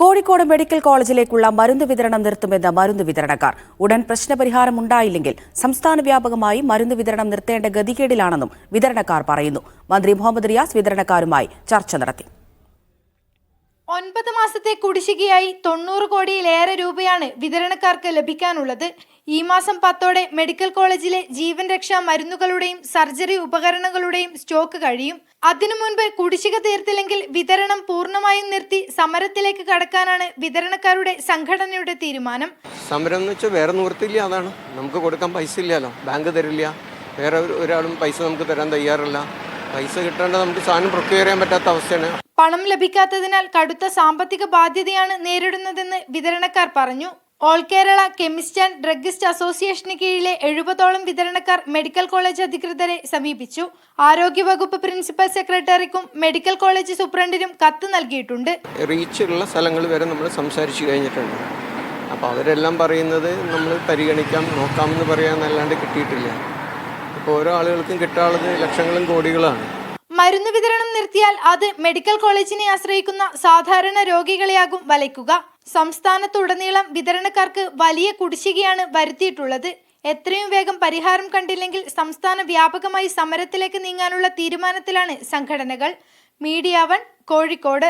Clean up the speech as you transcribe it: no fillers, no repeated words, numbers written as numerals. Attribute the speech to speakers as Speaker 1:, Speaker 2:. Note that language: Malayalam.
Speaker 1: കോഴിക്കോട് മെഡിക്കൽ കോളേജിലേക്കുള്ള മരുന്ന് വിതരണം നിർത്തുമെന്ന് മരുന്ന് വിതരണക്കാർ. ഉടൻ പ്രശ്നപരിഹാരം ഉണ്ടായില്ലെങ്കിൽ സംസ്ഥാന വ്യാപകമായി മരുന്ന് വിതരണം നിർത്തേണ്ട ഗതികേടിലാണെന്നും വിതരണക്കാർ പറയുന്നു. മന്ത്രി മുഹമ്മദ് റിയാസ് വിതരണക്കാരുമായി ചർച്ച നടത്തി.
Speaker 2: 9 മാസത്തെ കുടിശ്ശികയായി 90 കോടിയിലേറെ രൂപയാണ് വിതരണക്കാർക്ക് ലഭിക്കാനുള്ളത്. ഈ മാസം 10ഓടെ മെഡിക്കൽ കോളേജിലെ ജീവൻ രക്ഷാ മരുന്നുകളുടെയും സർജറി ഉപകരണങ്ങളുടെയും സ്റ്റോക്ക് കഴിയും. അതിനു മുൻപ് കുടിശ്ശിക തീർത്തില്ലെങ്കിൽ വിതരണം പൂർണ്ണമായും നിർത്തി സമരത്തിലേക്ക് കടക്കാനാണ് വിതരണക്കാരുടെ സംഘടനയുടെ തീരുമാനം.
Speaker 3: സമരം എന്ന് വെച്ചാൽ വേറെ നിവൃത്തിയില്ല, അതാണ്. നമുക്ക് കൊടുക്കാൻ പൈസ ഇല്ലല്ലോ, ബാങ്ക് തരില്ല, വേറെ ഒരാളും പൈസ നമുക്ക് തരാൻ തയ്യാറല്ല. പൈസ കിട്ടാണ്ട് നമുക്ക് സാധനം പ്രൊക്യൂർ ചെയ്യാൻ പറ്റാത്ത അവസ്ഥയാണ്.
Speaker 2: പണം ലഭിക്കാത്തതിനാൽ കടുത്ത സാമ്പത്തിക ബാധ്യതയാണ് നേരിടുന്നതെന്ന് വിതരണക്കാർ പറഞ്ഞു. All Kerala chemist and druggist അസോസിയേഷന് കീഴിലെ 70ഓളം വിതരണക്കാർ മെഡിക്കൽ കോളേജ് അധികൃതരെ സമീപിച്ചു. ആരോഗ്യവകുപ്പ് പ്രിൻസിപ്പൽ സെക്രട്ടറിക്കും മെഡിക്കൽ കോളേജ് സൂപ്രണ്ടിനും കത്ത് നൽകിയിട്ടുണ്ട്.
Speaker 3: റീച്ചുള്ള സ്ഥലങ്ങൾ വരെ നമ്മൾ സംസാരിച്ചു കഴിഞ്ഞിട്ടുണ്ട്. അപ്പോൾ അവരെല്ലാം പറയുന്നത് നമ്മൾ പരിഗണിക്കാം, നോക്കാമെന്ന് പറയാമെന്നല്ലാണ്ട് കിട്ടിയിട്ടില്ല. ഇപ്പോൾ ഓരോ ആളുകൾക്കും കിട്ടാനുള്ളത് ലക്ഷങ്ങളും കോടികളാണ്.
Speaker 2: മരുന്ന് വിതരണം നിർത്തിയാൽ അത് മെഡിക്കൽ കോളേജിനെ ആശ്രയിക്കുന്ന സാധാരണ രോഗികളെയാകും വലയ്ക്കുക. സംസ്ഥാനത്തുടനീളം വിതരണക്കാർക്ക് വലിയ കുടിശ്ശികയാണ് വരുത്തിയിട്ടുള്ളത്. എത്രയും വേഗം പരിഹാരം കണ്ടില്ലെങ്കിൽ സംസ്ഥാന വ്യാപകമായി സമരത്തിലേക്ക് നീങ്ങാനുള്ള തീരുമാനത്തിലാണ് സംഘടനകൾ. മീഡിയ 1 കോഴിക്കോട്.